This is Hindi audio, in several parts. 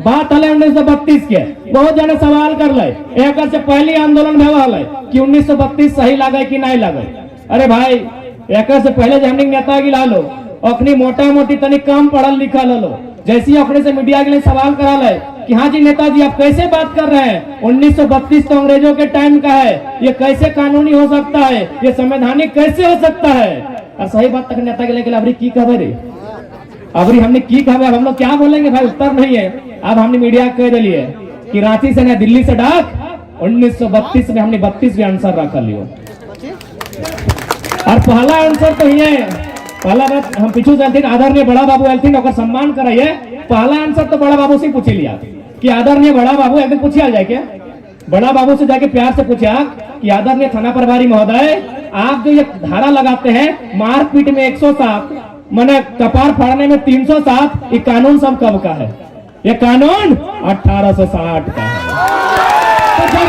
बात है 1932 के। बहुत जने सवाल कर ले एक से पहली आंदोलन भेल है कि 1932 सही लगे कि नहीं लगे। अरे भाई एक से पहले जो हमने नेता गिला लो अखनी मोटा मोटी तनी कम पढ़ल लिखल लो, जैसी अखने से मीडिया के लिए सवाल करा ले कि हाँ जी नेताजी आप कैसे बात कर रहे हैं, 1932 तो अंग्रेजों के टाइम का है, ये कैसे कानूनी हो सकता है, ये संवैधानिक कैसे हो सकता है। और सही बात तक नेता के लिए अबरी की खबर है, अबरी हमने की खबर, हम लोग क्या बोलेंगे भाई, उत्तर नहीं है। अब हमने मीडिया कह दिली है कि रांची से न दिल्ली से डाक 1932 में हमने 32 के आंसर रख लियो। और पहला आंसर तो ये पहला बात हम पीछू चलते आदरणीय बड़ा बाबू एलथिन और सम्मान कराइए। पहला आंसर तो बड़ा बाबू से पूछ लिया कि आदरणीय बड़ा बाबू एक दिन पूछिया जाए क्या, बड़ा बाबू से जाके प्यार से पूछा कि आदरणीय थाना प्रभारी महोदय आप जो ये धारा लगाते हैं मारपीट में 107 मैंने कपार फाड़ने में 307, ये कानून सब कब का है? ये कानून 1860 का है। तो जब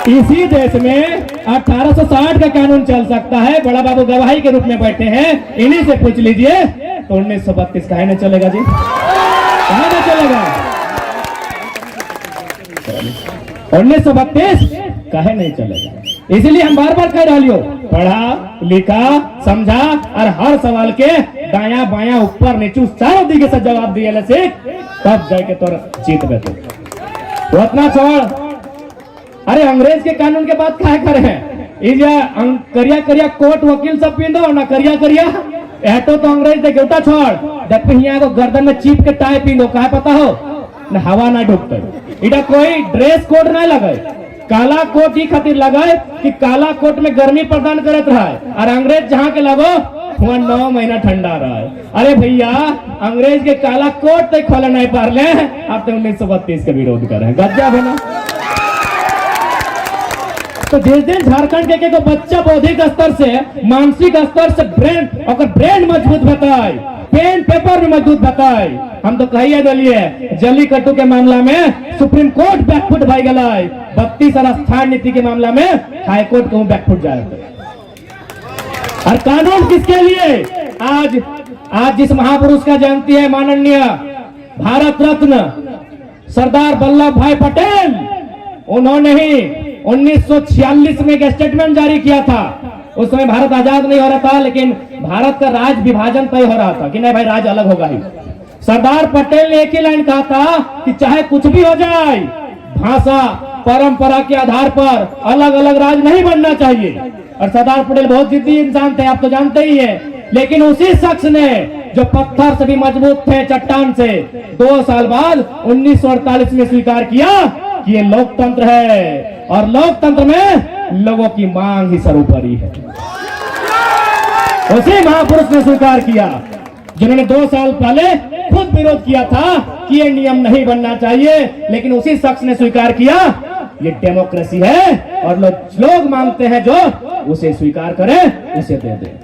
इसी देश में 1860 का कानून चल सकता है, बड़ा बाबू गवाही के रूप में बैठे हैं, इन्हीं से पूछ लीजिए तो 1932 काहे नहीं चलेगा जी, काहे नहीं चलेगा? 1932 काहे नहीं चलेगा? इसलिए हम बार बार कह रही हो पढ़ा लिखा समझा और हर सवाल के दाया बाया ऊपर नीचे चारों दिखे से जवाब दिए सीख, तब जाके तो जीत बैठे। तो उतना छोड़, अरे अंग्रेज के कानून के बात क्या करे हैं, करिया करिया कोट वकील सब पीन दो ना, करिया करिया एटो तो अंग्रेज दे उठा छोड़ देख यहाँ को गर्दन में चीप के टाई पीन दो, कहा पता हो ना हवा ना ढुकते। इधर कोई ड्रेस कोड नहीं लगे, काला कोट ही खातिर लगे कि काला कोट में गर्मी प्रदान करत रहा है, और अंग्रेज जहाँ के लगो वहाँ 9 महीना ठंडा रहा है। अरे भैया अंग्रेज के काला कोट तक खोले नहीं पार ले, आप तो 1932 का विरोध कर रहे हैं, गज्जा बना। तो जिस दिन झारखंड के को बच्चा बौद्धिक स्तर से मानसिक स्तर से ब्रेन मजबूत बताए, पेन पेपर भी मजबूत बताए, हम तो कहिए दलिए जल्लीकट्टू के मामला में सुप्रीम कोर्ट बैकफुट भाई गलाए, 32 और स्थान नीति के मामला में हाई कोर्ट को बैकफुट जाए। और कानून किसके लिए? आज जिस महापुरुष का जयंती है माननीय भारत रत्न सरदार वल्लभ भाई पटेल, उन्होंने ही 1946 में एक स्टेटमेंट जारी किया था। उस समय भारत आजाद नहीं हो रहा था, लेकिन भारत का राज विभाजन तय हो रहा था कि नहीं भाई राज अलग होगा ही। सरदार पटेल ने एक ही लाइन कहा था कि चाहे कुछ भी हो जाए, भाषा परंपरा के आधार पर अलग अलग राज नहीं बनना चाहिए। और सरदार पटेल बहुत जिद्दी इंसान थे, आप तो जानते ही हैं। लेकिन उसी शख्स ने जो पत्थर से भी मजबूत थे चट्टान से, 2 साल बाद 1948 में स्वीकार किया कि ये लोकतंत्र है और लोकतंत्र में लोगों की मांग ही सर्वोपरि है। उसी महापुरुष ने स्वीकार किया जिन्होंने 2 साल पहले खुद विरोध किया था कि ये नियम नहीं बनना चाहिए, लेकिन उसी शख्स ने स्वीकार किया ये डेमोक्रेसी है और लोग मांगते हैं जो उसे स्वीकार करें उसे दे दे।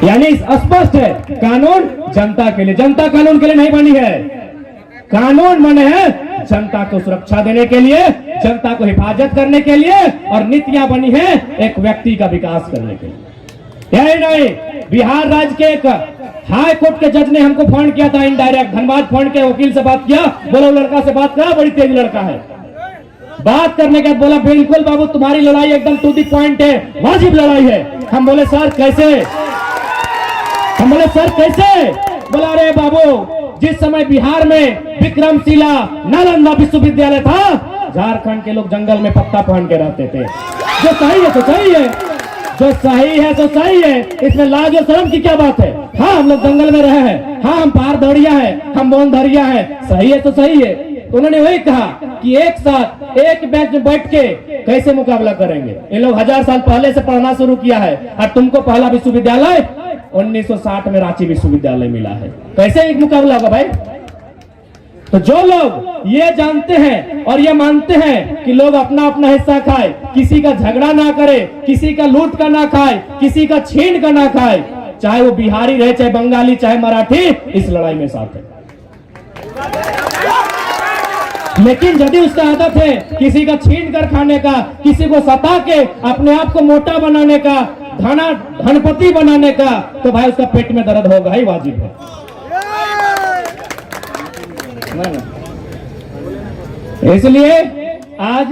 यानी स्पष्ट है कानून जनता के लिए, जनता कानून के लिए नहीं बनी है, कानून बने हैं जनता को सुरक्षा देने के लिए, जनता को हिफाजत करने के लिए, और नीतियां बनी है एक व्यक्ति का विकास करने के लिए। यही नहीं, बिहार राज्य के एक हाई कोर्ट के जज ने हमको फोन किया था इनडायरेक्ट, धनबाद फोन के वकील से बात किया, बोला लड़का से बात करा, बड़ी तेज लड़का है। बात करने के बाद बोला बिल्कुल बाबू तुम्हारी लड़ाई एकदम टू दी पॉइंट है, वाजिब लड़ाई है। हम बोले सर कैसे? हम बोले सर कैसे? बोला अरे बाबू जिस समय बिहार में विक्रमशिला नालंदा विश्वविद्यालय था, झारखंड के लोग जंगल में पत्ता पहन के रहते थे। जो सही है तो सही है, जो सही है तो सही है, इसमें लाज और शर्म की क्या बात है? हाँ हम लोग जंगल में रहे हैं, हाँ हम पार दौड़िया है, हम बोन धरिया है, सही है तो सही है। तो उन्होंने वही कहा कि एक साथ एक बेंच में बैठ के कैसे मुकाबला करेंगे? इन लोग 1000 साल पहले से पढ़ना शुरू किया है और तुमको पहला विश्वविद्यालय 1960 में रांची विश्वविद्यालय मिला है, कैसे एक मुकाबला होगा भाई? तो जो लोग ये जानते हैं और ये मानते हैं कि लोग अपना अपना हिस्सा खाए, किसी का झगड़ा ना करे, किसी का लूट का ना खाए, किसी का छीन का ना खाए, चाहे वो बिहारी रहे चाहे बंगाली चाहे मराठी, इस लड़ाई में साथ है। लेकिन यदि उसका आदत है किसी का छीन कर खाने का, किसी को सता के अपने आप को मोटा बनाने का, धनपति बनाने का, तो भाई उसका पेट में दर्द होगा ही वाजिब है। इसलिए आज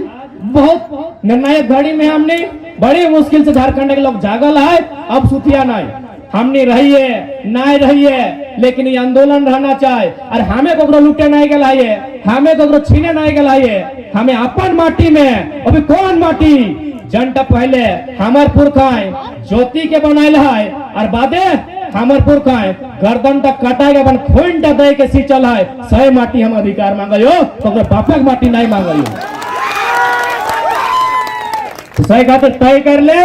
बहुत निर्णायक घड़ी में हमने बड़ी मुश्किल से झारखंड के लोग जागल है। अब सुतिया नहीं, हमने रही है नहीं रही है, लेकिन ये आंदोलन रहना चाहे। और हमें को लुटे नहीं गलाइए, हमें को छीने नहीं गलाइए। हमें अपन माटी में अभी कौन माटी जनता पहले हमार पुरखाएं ज्योति के बनाइल है, और बादे हमार पुरखाएं गर्दन तक कटाएगा अपन खून दे के सींचल है। सही माटी हम अधिकार मांगो तो बापक माटी नहीं मांगो। तो सही खातिर तय कर ले,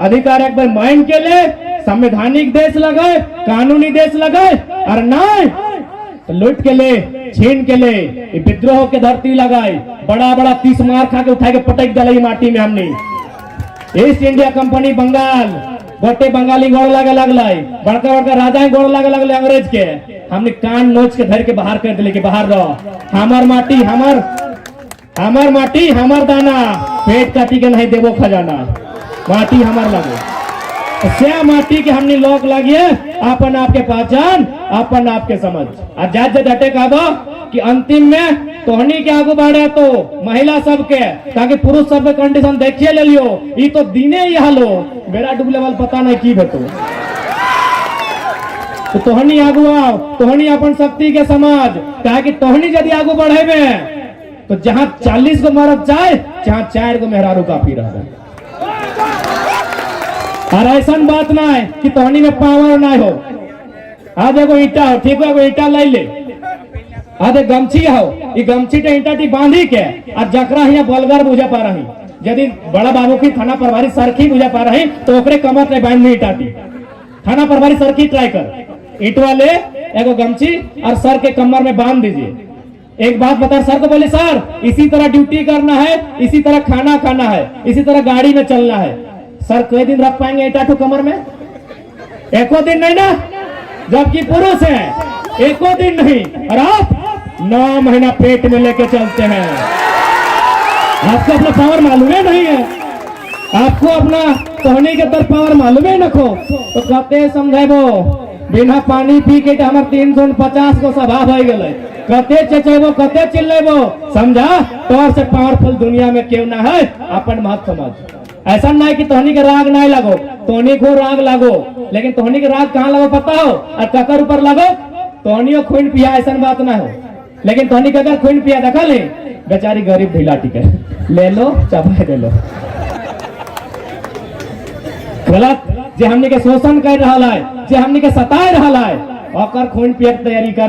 अधिकार एक बार मान के ले। संवैधानिक देश लगाए, कानूनी देश लगाए, और नहीं तो लूट के ले, छीन के ले, विद्रोह के धरती लगाए। बड़ा बड़ा 30 मार खा के उठा के पटक डाली माटी में। हमने ईस्ट इंडिया कंपनी बंगाल गोटे बंगाली गोड़ लगे लगल, बड़का बड़का राजा गोड़ लगे लगल अंग्रेज के। हमने कान नोच के धर के बाहर कर दिले कि बाहर रहो। हमार माटी हमार दाना, पेट काटी के नहीं देवो खजाना। माटी हमार लगे, से माटी के हमने लोग लगिए अपन आपके पहचान, अपन आपके समझ। और जात जटे कहबो कि अंतिम में तोहनी के आगू बढ़े तो महिला सबके, ताकि पुरुष सब कंडीशन देखिए ले लियो। ये तो दिने ही हालो बेड़ा डूबले वाल पता नहीं की भेटो। तो तोहनी आगू आओ, तोहनी अपन शक्ति के समाज, ताकि तोहनी यदि आगू बढ़े में तो जहां 40 को मरद जाए, जहां 4 को मेहरारू काफी रह। और ऐसा बात ना है कि तोहनी में पावर ना हो। आज एगो ईटा हो, ठीक है, एगो ईटा लाई ले। आज गमछी हो, ये गमछी टे ईटा टी बांधी के और जकरा यहाँ बलगर बुझे पा रही, यदि बड़ा बाबू की थाना प्रभारी सरखी बुझे पा रही तो ओकरे कमर में बांध दी ईटा टी। थाना प्रभारी सरखी ट्राई कर, ईटवा ले एगो गमछी और सर के कमर में बांध दीजिए। एक बात बता, सर को बोले सर इसी तरह ड्यूटी करना है, इसी तरह खाना खाना है, इसी तरह गाड़ी में चलना है। सर कई दिन रख पाएंगे ईटा ठो कमर में? एको दिन नहीं ना, जबकि पुरुष है एको दिन नहीं। और आप 9 महीना पेट में लेके चलते हैं। आपको अपना पावर मालूम है नहीं है? आपको अपना तोहनी के तर पावर मालूम है नखो तो कहते समझेबो बिना पानी पी के हमार 350 को सभा हो गए। कते चचेबो, कते चिल्लेबो, समझा? तौर से पावरफुल दुनिया में क्यों ना है, अपन बात समझ। ऐसा नहीं कि तोहनी के राग नहीं लगो, तोहनी को राग लगो, लेकिन तोहनी के राग कहाँ लगो पता हो? और ककर ऊपर लगो, तोहनियो खून पिया, ऐसा बात ना हो। लेकिन तोहनी ककर खून पिया देखा ले, बेचारी गरीब ढीला टिके ले लो, चबा दे लो। गलत जे हमने के शोषण कर रहा है, जे हमने के सताए रहा है, और खून पिया तैयारी करा।